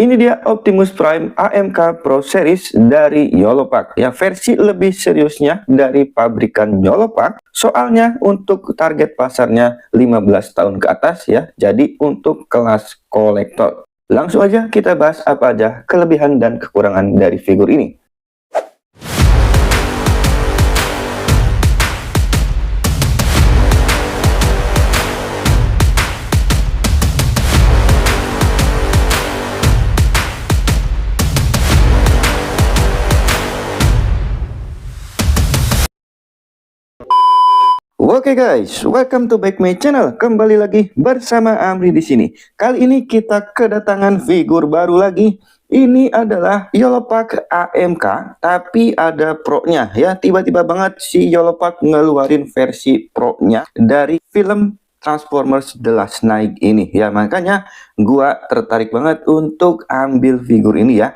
Ini dia Optimus Prime AMK Pro Series dari Yolopak. Ya, versi lebih seriusnya dari pabrikan Yolopak. Soalnya untuk target pasarnya 15 tahun ke atas ya. Jadi untuk kelas kolektor. Langsung aja kita bahas apa aja kelebihan dan kekurangan dari figur ini. Oke guys, welcome to back my channel. Kembali lagi bersama Amri di sini. Kali ini kita kedatangan figur baru lagi. Ini adalah Yolopak AMK, tapi ada Pro-nya ya. Tiba-tiba banget si Yolopak ngeluarin versi Pro-nya dari film Transformers The Last Knight ini ya. Makanya gua tertarik banget untuk ambil figur ini ya.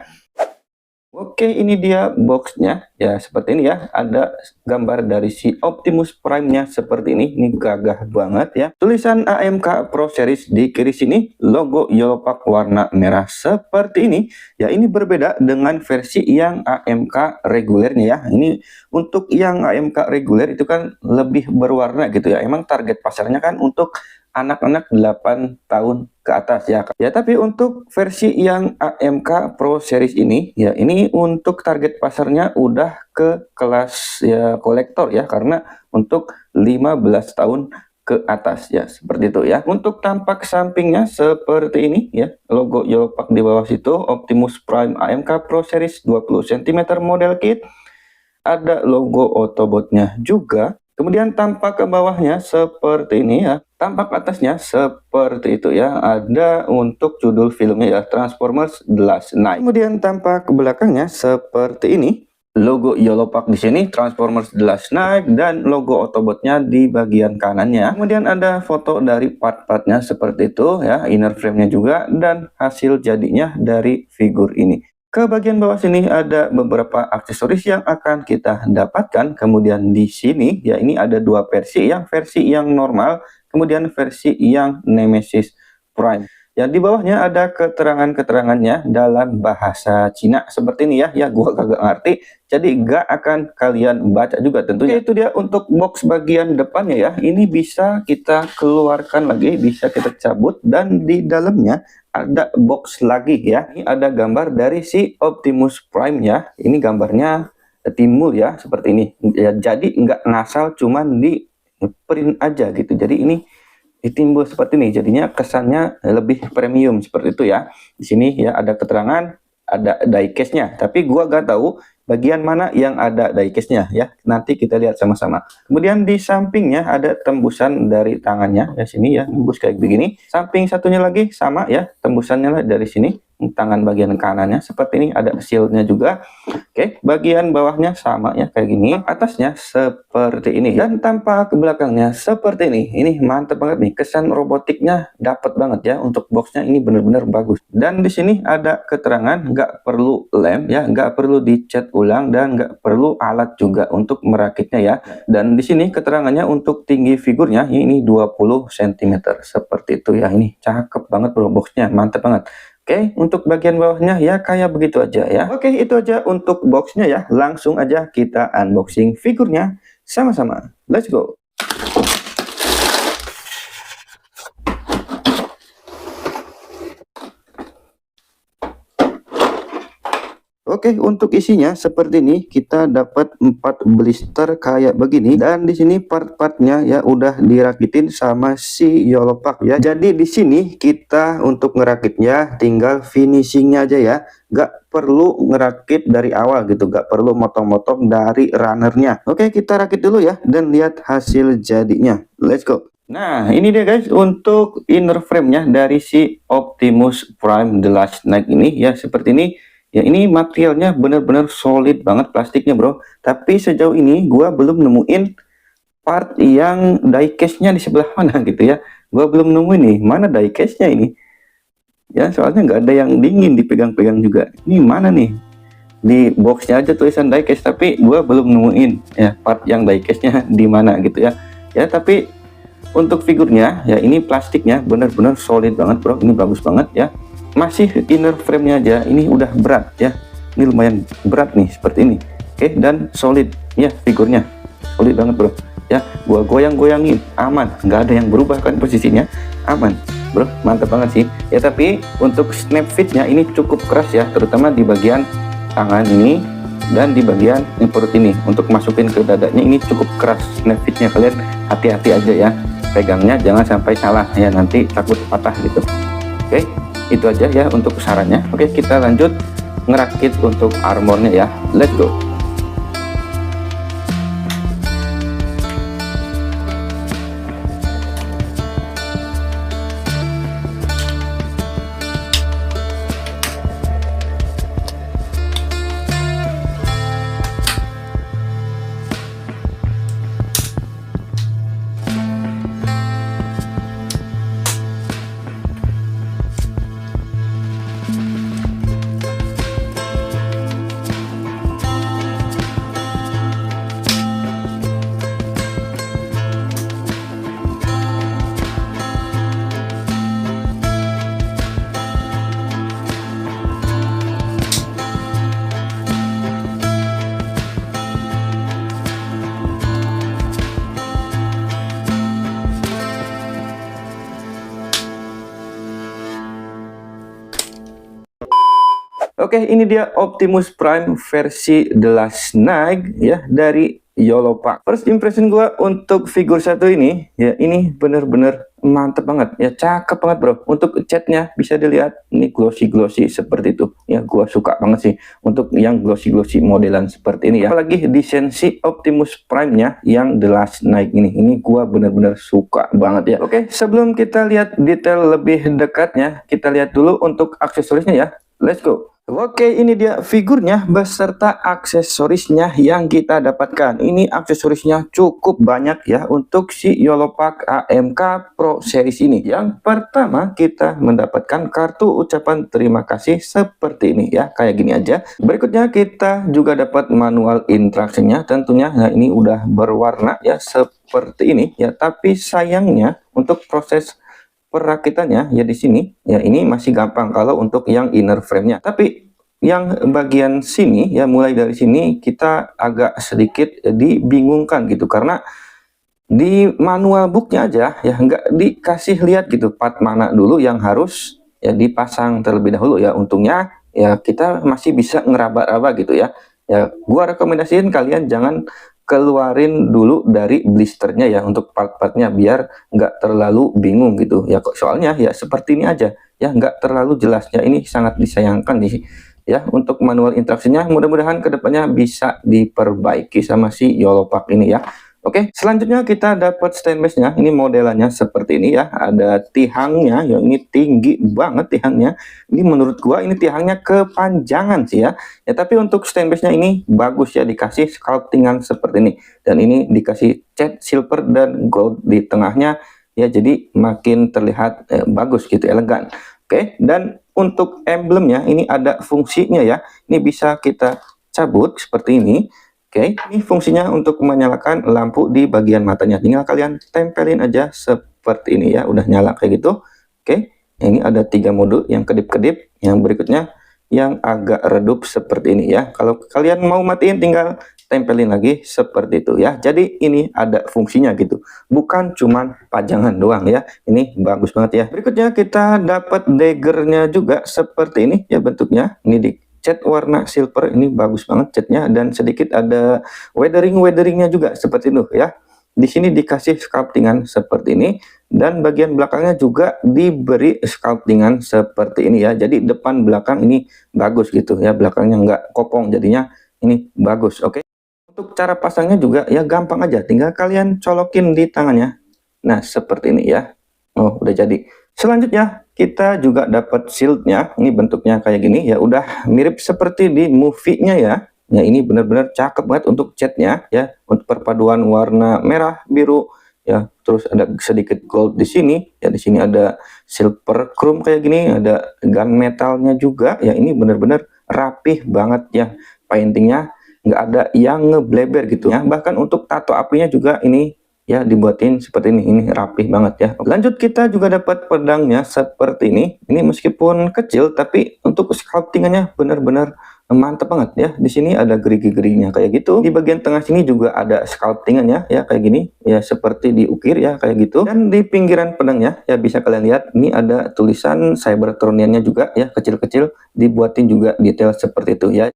Oke, ini dia boxnya ya, seperti ini ya. Ada gambar dari si Optimus Prime-nya seperti ini gagah banget ya. Tulisan AMK Pro Series di kiri sini, logo Yolopak warna merah seperti ini ya. Ini berbeda dengan versi yang AMK regulernya ya. Ini untuk yang AMK reguler itu kan lebih berwarna gitu ya. Emang target pasarnya kan untuk anak-anak 8 tahun ke atas ya. Ya, tapi untuk versi yang AMK Pro Series ini ya, ini untuk target pasarnya udah ke kelas ya kolektor ya, karena untuk 15 tahun ke atas ya, seperti itu ya. Untuk tampak sampingnya seperti ini ya, logo Yolopak di bawah situ, Optimus Prime AMK Pro Series 20 cm model kit. Ada logo Autobotnya juga. Kemudian tampak ke bawahnya seperti ini ya. Tampak atasnya seperti itu ya. Ada untuk judul filmnya ya, Transformers The Last Knight. Kemudian tampak ke belakangnya seperti ini. Logo Yolopak di sini, Transformers The Last Knight, dan logo Autobotnya di bagian kanannya. Kemudian ada foto dari part-partnya seperti itu ya, inner frame-nya juga, dan hasil jadinya dari figur ini. Ke bagian bawah sini ada beberapa aksesoris yang akan kita dapatkan. Kemudian di sini ya, ini ada dua versi yang normal, kemudian versi yang Nemesis Prime. Ya, di bawahnya ada keterangan-keterangannya dalam bahasa Cina seperti ini ya. Ya, gua kagak ngerti, jadi gak akan kalian baca juga tentunya. Oke, itu dia untuk box bagian depannya ya. Ini bisa kita keluarkan lagi, bisa kita cabut, dan di dalamnya ada box lagi ya. Ini ada gambar dari si Optimus Prime ya. Ini gambarnya timbul ya, seperti ini ya. Jadi nggak ngasal, cuman di print aja gitu. Jadi ini ditimbul seperti ini, jadinya kesannya lebih premium seperti itu ya. Di sini ya ada keterangan, ada diecast-nya, tapi gua gak tahu bagian mana yang ada diecast-nya ya. Nanti kita lihat sama-sama. Kemudian di sampingnya ada tembusan dari tangannya ya, sini ya, tembus kayak begini. Samping satunya lagi sama ya, tembusannya dari sini, tangan bagian kanannya seperti ini, ada shield-nya juga. Oke, bagian bawahnya sama ya, kayak gini. Atasnya seperti ini, dan tampak ke belakangnya seperti ini. Ini mantep banget nih, kesan robotiknya dapat banget ya. Untuk boxnya ini bener-bener bagus. Dan di sini ada keterangan, nggak perlu lem ya, nggak perlu dicat ulang, dan nggak perlu alat juga untuk merakitnya ya. Dan di sini keterangannya untuk tinggi figurnya ini 20 cm seperti itu ya. Ini cakep banget bro, boxnya mantep banget. Oke, untuk bagian bawahnya ya kayak begitu aja ya. Oke, itu aja untuk boxnya ya. Langsung aja kita unboxing figurnya sama-sama. Let's go. Oke, untuk isinya seperti ini. Kita dapat 4 blister kayak begini, dan di sini part-partnya ya udah dirakitin sama si Yolopak ya. Jadi di sini kita untuk ngerakitnya tinggal finishingnya aja ya, gak perlu ngerakit dari awal gitu, gak perlu motong-motong dari runnernya. Oke, kita rakit dulu ya dan lihat hasil jadinya. Let's go. Nah, ini dia guys untuk inner frame-nya dari si Optimus Prime The Last Knight ini ya, seperti ini. Ya, ini materialnya bener-bener solid banget plastiknya bro. Tapi sejauh ini gua belum nemuin part yang diecast-nya di sebelah mana gitu ya. Gua belum nemuin nih, mana diecast-nya ini. Ya, soalnya nggak ada yang dingin dipegang-pegang juga. Ini mana nih? Di boxnya aja tulisan diecast, tapi gua belum nemuin ya part yang diecast-nya di mana gitu ya. Ya, tapi untuk figurnya ya, ini plastiknya bener-bener solid banget bro. Ini bagus banget ya. masih inner frame-nya aja ini udah berat ya. Ini lumayan berat nih seperti ini. Oke, dan solid ya, figurnya solid banget bro ya. Gua goyang-goyangin aman, nggak ada yang berubah kan posisinya, aman bro, mantap banget sih ya. Tapi untuk snap fitnya ini cukup keras ya, terutama di bagian tangan ini dan di bagian perut ini. Untuk masukin ke dadanya ini cukup keras snap fitnya, kalian hati-hati aja ya pegangnya, jangan sampai salah ya, nanti takut patah gitu. Oke, itu aja ya untuk sarannya. Oke, kita lanjut ngerakit untuk armornya ya, let's go. Oke, ini dia Optimus Prime versi The Last Night ya dari Yolopak. First impression gua untuk figur satu ini ya, ini bener-bener mantep banget ya, cakep banget bro. Untuk catnya bisa dilihat ini glossy seperti itu ya, gua suka banget sih untuk yang glossy modelan seperti ini ya. Apalagi desain si Optimus Prime-nya yang The Last Night ini gua bener-bener suka banget ya. Oke, sebelum kita lihat detail lebih dekatnya, kita lihat dulu untuk aksesorisnya ya, let's go. Oke, ini dia figurnya beserta aksesorisnya yang kita dapatkan. Ini aksesorisnya cukup banyak ya untuk si Yolopak AMK Pro Series ini. Yang pertama, kita mendapatkan kartu ucapan terima kasih seperti ini ya, kayak gini aja. Berikutnya kita juga dapat manual instruksinya tentunya. Nah, ini udah berwarna ya seperti ini ya, tapi sayangnya untuk proses perakitannya ya di sini ya, ini masih gampang kalau untuk yang inner frame-nya. Tapi yang bagian sini ya, mulai dari sini kita agak sedikit dibingungkan gitu, karena di manual booknya aja ya nggak dikasih lihat gitu part mana dulu yang harus ya dipasang terlebih dahulu ya. Untungnya ya kita masih bisa ngeraba-raba gitu ya. Ya gua rekomendasiin kalian jangan keluarin dulu dari blisternya ya untuk part-partnya, biar nggak terlalu bingung gitu ya. Kok soalnya ya seperti ini aja ya, nggak terlalu jelas ya, ini sangat disayangkan nih ya untuk manual interaksinya. Mudah-mudahan kedepannya bisa diperbaiki sama si Yolopak ini ya. Oke, selanjutnya kita dapat stainlessnya. Ini modelannya seperti ini ya, ada tihangnya ya, ini tinggi banget tihangnya. Ini menurut gua ini tihangnya kepanjangan sih ya. Ya tapi untuk stainlessnya ini bagus ya, dikasih sculptingan seperti ini, dan ini dikasih cat silver dan gold di tengahnya ya, jadi makin terlihat bagus gitu, elegan. Oke, dan untuk emblemnya ini ada fungsinya ya, ini bisa kita cabut seperti ini. Oke, ini fungsinya untuk menyalakan lampu di bagian matanya. Tinggal kalian tempelin aja seperti ini ya, udah nyala kayak gitu. Oke, ini ada 3 mode, yang kedip-kedip, yang berikutnya yang agak redup seperti ini ya. Kalau kalian mau matiin tinggal tempelin lagi seperti itu ya. Jadi ini ada fungsinya gitu, bukan cuman pajangan doang ya. Ini bagus banget ya. Berikutnya kita dapat daggernya juga seperti ini ya bentuknya. Ini di cat warna silver, ini bagus banget catnya, dan sedikit ada weatheringnya juga seperti itu ya. Di sini dikasih sculptingan seperti ini, dan bagian belakangnya juga diberi sculptingan seperti ini ya. Jadi depan belakang ini bagus gitu ya, belakangnya nggak kopong, jadinya ini bagus. Oke, untuk cara pasangnya juga ya gampang aja, tinggal kalian colokin di tangannya. Nah seperti ini ya. Oh udah jadi. Selanjutnya kita juga dapat shieldnya, ini bentuknya kayak gini ya, udah mirip seperti di movie-nya ya. Ya ini benar-benar cakep banget untuk catnya ya, untuk perpaduan warna merah biru ya, terus ada sedikit gold di sini ya, di sini ada silver chrome kayak gini, ada gunmetalnya juga ya. Ini benar-benar rapih banget ya, paintingnya nggak ada yang ngebleber gitu ya. Bahkan untuk tato apinya juga ini ya dibuatin seperti ini rapih banget ya. Lanjut kita juga dapat pedangnya seperti ini meskipun kecil tapi untuk sculptingannya benar-benar mantap banget ya. Di sini ada gerigi-geriginya kayak gitu. Di bagian tengah sini juga ada sculptingannya ya kayak gini ya, seperti diukir ya kayak gitu. Dan di pinggiran pedangnya ya bisa kalian lihat ini ada tulisan Cybertroniannya juga ya, kecil-kecil dibuatin juga detail seperti itu ya.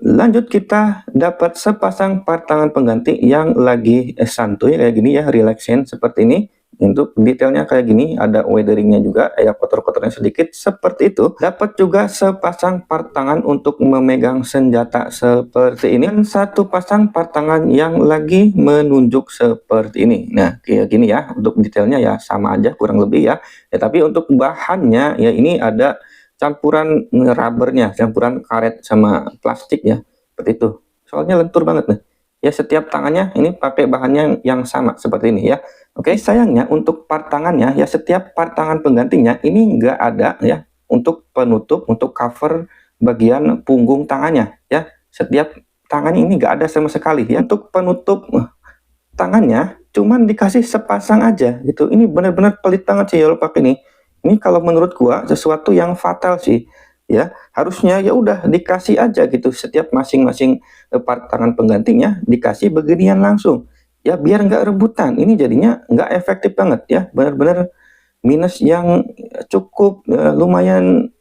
Lanjut kita dapat sepasang part tangan pengganti yang lagi santuy kayak gini ya, relaxing seperti ini. Untuk detailnya kayak gini, ada weatheringnya juga, ya kotor-kotornya sedikit seperti itu. Dapat juga sepasang part tangan untuk memegang senjata seperti ini, dan satu pasang part tangan yang lagi menunjuk seperti ini. Nah kayak gini ya, untuk detailnya ya sama aja kurang lebih ya. Tapi untuk bahannya ya ini ada campuran rubbernya, campuran karet sama plastik ya, seperti itu. Soalnya lentur banget nih. Ya setiap tangannya ini pakai bahannya yang sama seperti ini ya. Oke, sayangnya untuk part tangannya ya, setiap part tangan penggantinya ini enggak ada ya untuk penutup, untuk cover bagian punggung tangannya ya. Setiap tangannya ini enggak ada sama sekali ya. Untuk penutup tangannya cuman dikasih sepasang aja gitu. Ini benar-benar pelit banget sih Yellowpack ini. Ini kalau menurut gua sesuatu yang fatal sih ya. Harusnya ya udah dikasih aja gitu, setiap masing-masing part tangan penggantinya dikasih beginian langsung ya, biar nggak rebutan. Ini jadinya nggak efektif banget ya, benar-benar minus yang cukup lumayan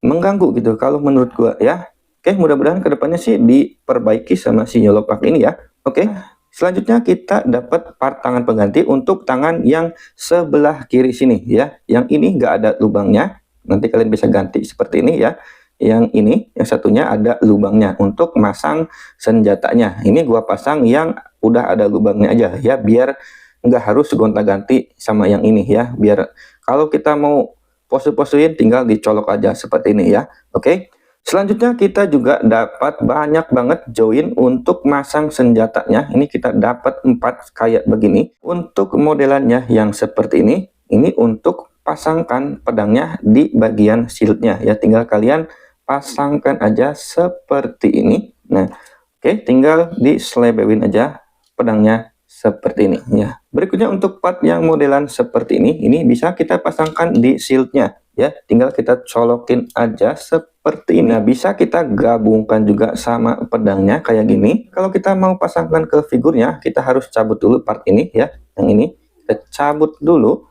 mengganggu gitu kalau menurut gua ya. Oke, mudah-mudahan kedepannya sih diperbaiki sama si Yellowpack ini ya. Oke, selanjutnya kita dapat part tangan pengganti untuk tangan yang sebelah kiri sini ya. Yang ini nggak ada lubangnya, nanti kalian bisa ganti seperti ini ya. Yang ini, yang satunya ada lubangnya untuk masang senjatanya. Ini gua pasang yang udah ada lubangnya aja ya, biar nggak harus gonta-ganti sama yang ini ya. Biar kalau kita mau pose-posein tinggal dicolok aja seperti ini ya. Oke. Selanjutnya kita juga dapat banyak banget join untuk masang senjatanya. Ini kita dapat 4 kayak begini. Untuk modelannya yang seperti ini untuk pasangkan pedangnya di bagian shieldnya ya. Tinggal kalian pasangkan aja seperti ini. Nah, oke, tinggal diselebewin aja pedangnya seperti ini ya. Berikutnya untuk part yang modelan seperti ini bisa kita pasangkan di shieldnya ya, tinggal kita colokin aja seperti ini. Nah, bisa kita gabungkan juga sama pedangnya kayak gini. Kalau kita mau pasangkan ke figurnya, kita harus cabut dulu part ini ya, yang ini kita cabut dulu.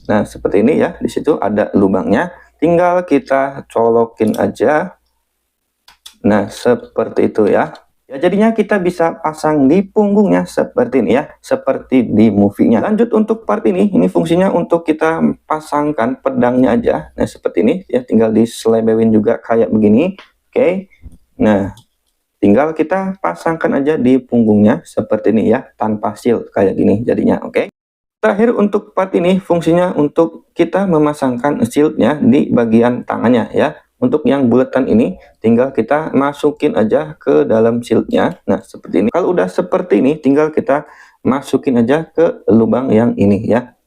Nah seperti ini ya, di situ ada lubangnya, tinggal kita colokin aja. Nah seperti itu ya. Ya, jadinya kita bisa pasang di punggungnya seperti ini ya, seperti di movie-nya. Lanjut untuk part ini fungsinya untuk kita pasangkan pedangnya aja. Nah seperti ini ya, tinggal diselebewin juga kayak begini. Oke, nah tinggal kita pasangkan aja di punggungnya seperti ini ya, tanpa seal kayak gini jadinya. Oke, terakhir untuk part ini fungsinya untuk kita memasangkan shieldnya di bagian tangannya ya. Untuk yang buletan ini tinggal kita masukin aja ke dalam shieldnya. Nah seperti ini. Kalau udah seperti ini tinggal kita masukin aja ke lubang yang ini ya,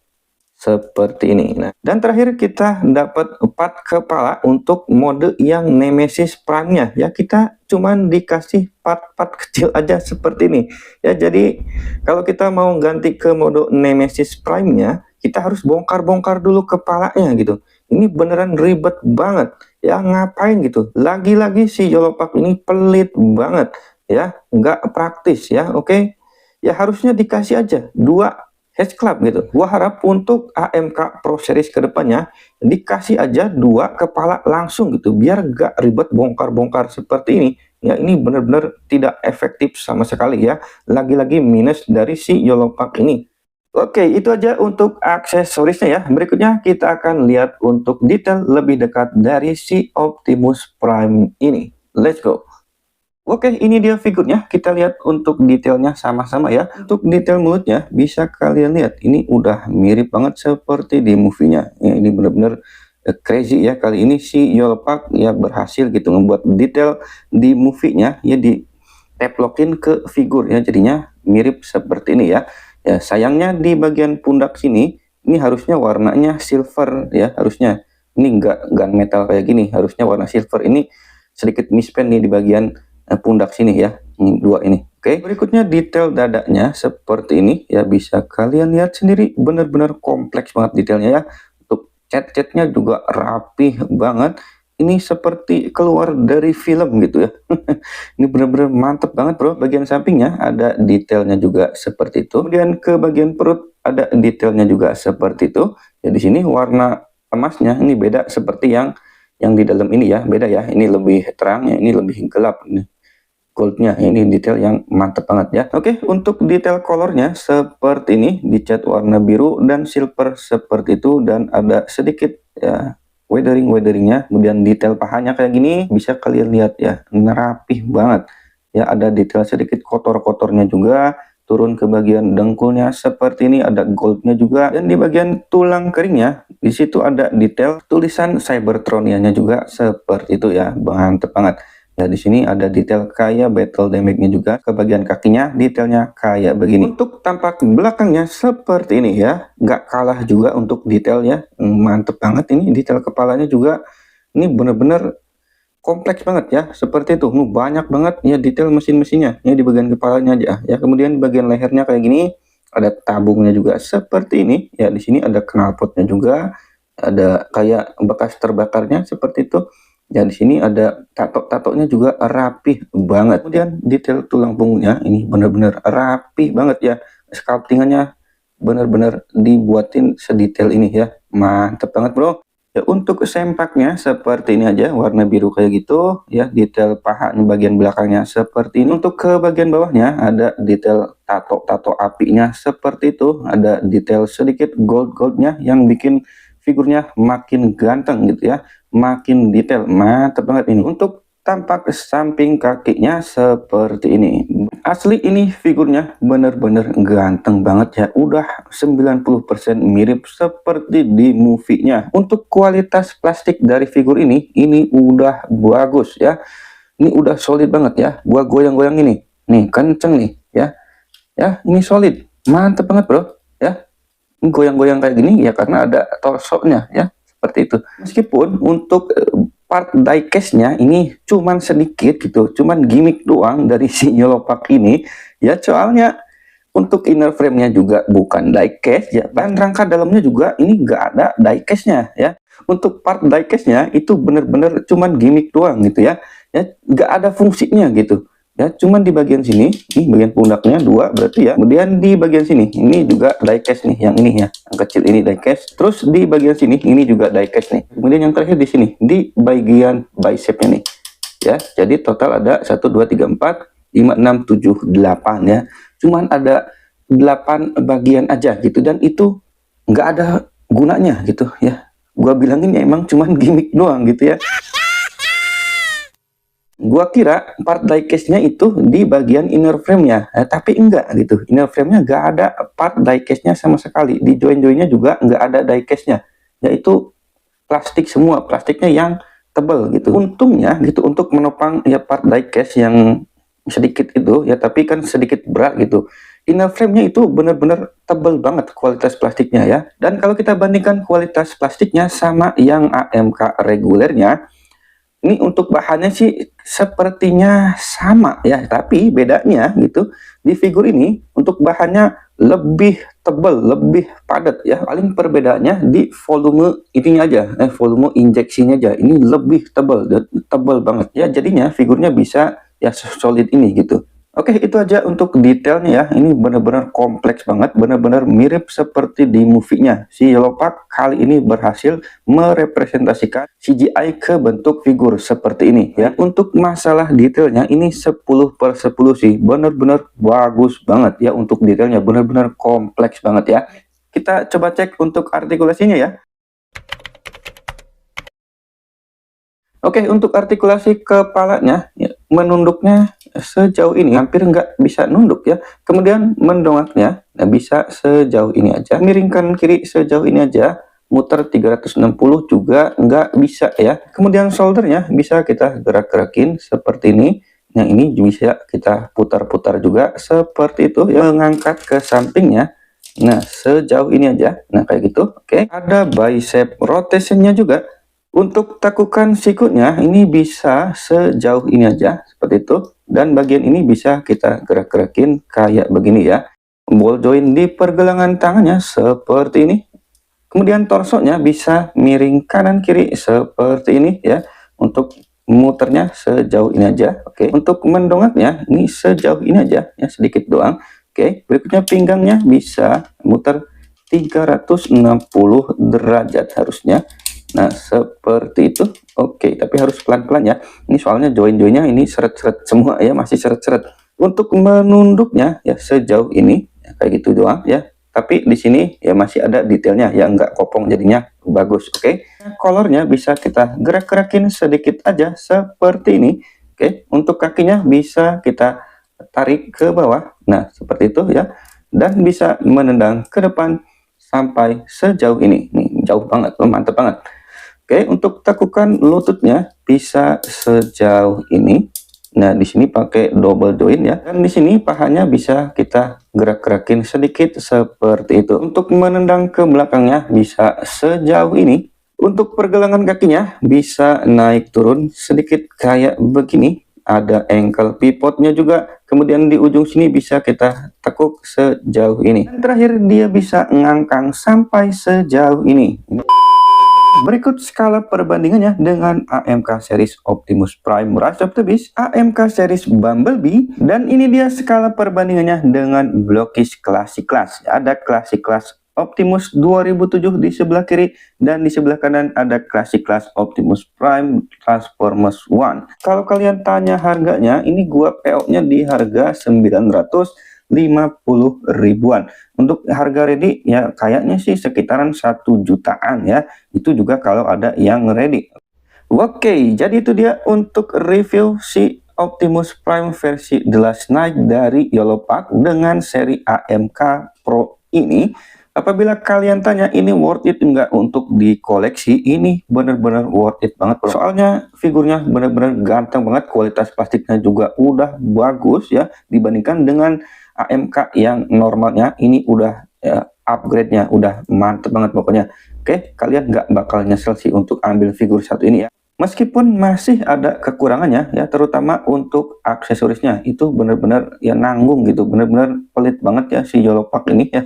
seperti ini. Nah, dan terakhir kita dapat part kepala untuk mode yang Nemesis Prime-nya ya. Kita cuman dikasih part-part kecil aja seperti ini ya. Jadi kalau kita mau ganti ke mode Nemesis Prime-nya, kita harus bongkar-bongkar dulu kepalanya gitu. Ini beneran ribet banget ya, ngapain gitu. Lagi-lagi si Yellowpack ini pelit banget ya, nggak praktis ya. Oke ya, harusnya dikasih aja 2 Hedge Club gitu. Gua harap untuk AMK Pro Series kedepannya dikasih aja 2 kepala langsung gitu, biar gak ribet bongkar-bongkar seperti ini ya. Ini benar-benar tidak efektif sama sekali ya, lagi-lagi minus dari si Yellowpack ini. Oke, itu aja untuk aksesorisnya ya. Berikutnya kita akan lihat untuk detail lebih dekat dari si Optimus Prime ini. Let's go. Oke, ini dia figurnya. Kita lihat untuk detailnya sama-sama ya. Untuk detail mulutnya bisa kalian lihat, ini udah mirip banget seperti di movie-nya ya. Ini benar-benar crazy ya. Kali ini si Yellowpack ya berhasil gitu membuat detail di movie-nya ya, diteplokin ke figur ya, jadinya mirip seperti ini ya. Ya sayangnya di bagian pundak sini ini harusnya warnanya silver ya, harusnya ini enggak gunmetal kayak gini, harusnya warna silver. Ini sedikit mispen nih di bagian pundak sini ya, ini 2 ini. Oke, berikutnya detail dadanya seperti ini ya, bisa kalian lihat sendiri, benar-benar kompleks banget detailnya ya. Untuk cat-catnya juga rapih banget. Ini seperti keluar dari film gitu ya. Ini benar-benar mantep banget bro. Bagian sampingnya ada detailnya juga seperti itu. Kemudian ke bagian perut ada detailnya juga seperti itu. Ya di sini warna emasnya ini beda seperti yang di dalam ini ya, beda ya. Ini lebih terang ya, ini lebih gelap nih. Goldnya ini detail yang mantep banget ya. Oke, untuk detail colornya seperti ini, dicat warna biru dan silver seperti itu, dan ada sedikit ya weatheringnya. Kemudian detail pahanya kayak gini, bisa kalian lihat ya, rapih banget ya. Ada detail sedikit kotor-kotornya juga, turun ke bagian dengkulnya seperti ini, ada goldnya juga, dan di bagian tulang keringnya di situ ada detail tulisan Cybertronianya juga seperti itu ya, mantep banget. Ya, di sini ada detail kayak battle damage-nya juga. Ke bagian kakinya detailnya kayak begini. Untuk tampak belakangnya seperti ini ya, nggak kalah juga untuk detailnya. Mantep banget ini, detail kepalanya juga ini bener-bener kompleks banget ya, seperti itu. Banyak banget ya detail mesin-mesinnya ya di bagian kepalanya aja ya. Kemudian di bagian lehernya kayak gini, ada tabungnya juga seperti ini ya. Di sini ada knalpotnya juga, ada kayak bekas terbakarnya seperti itu. Dan di sini ada tato-tatonya juga rapih banget. Kemudian detail tulang punggungnya ini benar-benar rapih banget ya. Sculptingannya benar-benar dibuatin sedetail ini ya. Mantep banget bro. Ya, untuk sempaknya seperti ini aja, warna biru kayak gitu ya. Detail paha bagian belakangnya seperti ini. Untuk ke bagian bawahnya ada detail tato-tato apinya seperti itu. Ada detail sedikit gold-goldnya yang bikin figurnya makin ganteng gitu ya, makin detail. Mantap banget ini. Untuk tampak samping kakinya seperti ini. Asli ini figurnya bener-bener ganteng banget ya. Udah 90% mirip seperti di movie-nya. Untuk kualitas plastik dari figur ini udah bagus ya. Ini udah solid banget ya. Gua goyang-goyang ini. Nih, kenceng nih ya. Ya, ini solid. Mantap banget bro ya. Goyang-goyang kayak gini ya karena ada torsonya ya, seperti itu. Meskipun untuk part diecast-nya ini cuman sedikit gitu, cuman gimmick doang dari si Yellowpack ini ya. Soalnya untuk inner frame-nya juga bukan diecast ya, dan rangka dalamnya juga ini nggak ada diecast-nya ya. Untuk part diecast-nya itu bener-bener cuman gimmick doang gitu ya, nggak ada fungsinya gitu ya. Cuman di bagian sini, ini bagian pundaknya dua berarti ya. Kemudian di bagian sini ini juga diecast nih, yang ini ya, yang kecil ini diecast. Terus di bagian sini ini juga diecast nih. Kemudian yang terakhir di sini di bagian bicepnya nih ya. Jadi total ada 1 2 3 4 5 6 7 8 ya. Cuman ada 8 bagian aja gitu, dan itu nggak ada gunanya gitu ya. Gua bilangin ya emang cuman gimmick doang gitu ya. Gua kira part diecast-nya itu di bagian inner frame-nya, tapi enggak gitu. Inner frame-nya enggak ada part diecast-nya sama sekali. Di join-joinnya juga enggak ada diecast-nya. Yaitu plastik semua, plastiknya yang tebal gitu. Untungnya gitu, untuk menopang ya part diecast yang sedikit itu ya, tapi kan sedikit berat gitu. Inner frame-nya itu benar-benar tebal banget kualitas plastiknya ya. Dan kalau kita bandingkan kualitas plastiknya sama yang AMK regulernya, ini untuk bahannya sih sepertinya sama ya, tapi bedanya gitu di figur ini untuk bahannya lebih tebal, lebih padat ya. Paling perbedaannya di volume ininya aja, volume injeksinya aja. Ini lebih tebal dan tebal banget ya. Jadinya figurnya bisa ya solid ini gitu. Oke, itu aja untuk detailnya ya. Ini benar-benar kompleks banget, benar-benar mirip seperti di movie-nya. Si Yellowpack kali ini berhasil merepresentasikan CGI ke bentuk figur seperti ini ya. Untuk masalah detailnya ini 10/10 sih. Benar-benar bagus banget ya untuk detailnya, benar-benar kompleks banget ya. Kita coba cek untuk artikulasinya ya. Oke, untuk artikulasi kepalanya ya, menunduknya sejauh ini hampir nggak bisa nunduk ya. Kemudian mendongaknya bisa sejauh ini aja. Miringkan kiri sejauh ini aja. Muter 360 juga nggak bisa ya. Kemudian shouldernya bisa kita gerak-gerakin seperti ini. Yang ini bisa kita putar-putar juga seperti itu ya. Mengangkat ke sampingnya. Nah, sejauh ini aja. Nah, kayak gitu. Oke. Ada bicep rotationnya juga. Untuk tekukan sikutnya ini bisa sejauh ini aja seperti itu, dan bagian ini bisa kita gerak-gerakin kayak begini ya. Ball joint di pergelangan tangannya seperti ini. Kemudian torsonya bisa miring kanan kiri seperti ini ya. Untuk muternya sejauh ini aja. Oke. Untuk mendongaknya ini sejauh ini aja ya, sedikit doang. Oke. Berikutnya pinggangnya bisa muter 360 derajat harusnya. Nah, seperti itu. Oke, tapi harus pelan-pelan ya. Ini soalnya join-joinnya ini seret-seret semua ya, masih seret-seret. Untuk menunduknya ya sejauh ini ya, kayak gitu doang ya. Tapi di sini ya masih ada detailnya ya, nggak kopong, jadinya bagus. Oke. Kolornya bisa kita gerak-gerakin sedikit aja seperti ini. Oke. Untuk kakinya bisa kita tarik ke bawah. Nah, seperti itu ya. Dan bisa menendang ke depan sampai sejauh ini. Nih, jauh banget, mantep banget. Oke, untuk tekukan lututnya bisa sejauh ini. Nah, di sini pakai double joint ya. Dan di sini pahanya bisa kita gerak-gerakin sedikit seperti itu. Untuk menendang ke belakangnya bisa sejauh ini. Untuk pergelangan kakinya bisa naik turun sedikit kayak begini. Ada ankle pivotnya juga. Kemudian di ujung sini bisa kita tekuk sejauh ini. Dan terakhir dia bisa ngangkang sampai sejauh ini. Berikut skala perbandingannya dengan AMK series Optimus Prime Rise of the Beast, AMK series Bumblebee, dan ini dia skala perbandingannya dengan Blockist Classic Class. Ada Classic Class Optimus 2007 di sebelah kiri, dan di sebelah kanan ada Classic Class Optimus Prime Transformers One. Kalau kalian tanya harganya, ini gua PO-nya di harga 950 ribuan. Untuk harga ready ya kayaknya sih sekitaran 1 jutaan ya. Itu juga kalau ada yang ready. Oke, jadi itu dia untuk review si Optimus Prime versi The Last Knight dari Yellowpack dengan seri AMK Pro ini. Apabila kalian tanya ini worth it enggak untuk dikoleksi, ini bener-bener worth it banget bro. Soalnya figurnya bener-bener ganteng banget, kualitas plastiknya juga udah bagus ya, dibandingkan dengan AMK yang normalnya. Ini udah ya, upgrade-nya udah mantep banget pokoknya. Oke, kalian nggak bakal nyesel sih untuk ambil figur satu ini ya. Meskipun masih ada kekurangannya ya, terutama untuk aksesorisnya itu benar-benar ya nanggung gitu, benar-benar pelit banget ya si Yellowpack ini ya.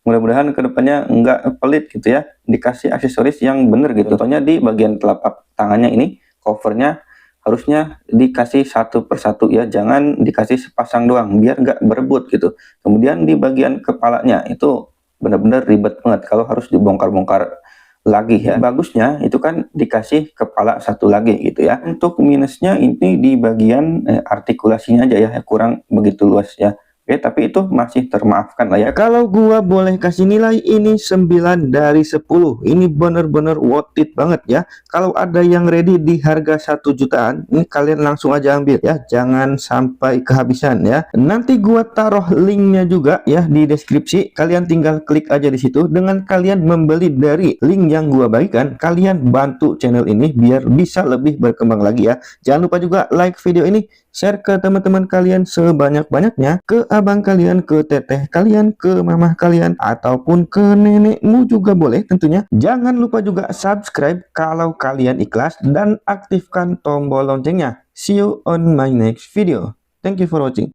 Mudah-mudahan kedepannya nggak pelit gitu ya, dikasih aksesoris yang bener gitu. Contohnya di bagian telapak tangannya ini, covernya harusnya dikasih satu persatu ya, jangan dikasih sepasang doang biar nggak berebut gitu. Kemudian di bagian kepalanya itu benar-benar ribet banget kalau harus dibongkar-bongkar lagi ya. Bagusnya itu kan dikasih kepala satu lagi gitu ya. Untuk minusnya ini di bagian artikulasinya aja ya, kurang begitu luas ya. Oke, tapi itu masih termaafkan lah ya. Kalau gua boleh kasih nilai, ini 9 dari 10. Ini bener-bener worth it banget ya. Kalau ada yang ready di harga 1 jutaan, ini kalian langsung aja ambil ya. Jangan sampai kehabisan ya. Nanti gua taruh linknya juga ya di deskripsi. Kalian tinggal klik aja di situ. Dengan kalian membeli dari link yang gua bagikan, kalian bantu channel ini biar bisa lebih berkembang lagi ya. Jangan lupa juga like video ini, share ke teman-teman kalian sebanyak-banyaknya, ke abang kalian, ke teteh kalian, ke mamah kalian, ataupun ke nenekmu juga boleh tentunya. Jangan lupa juga subscribe kalau kalian ikhlas, dan aktifkan tombol loncengnya. See you on my next video. Thank you for watching.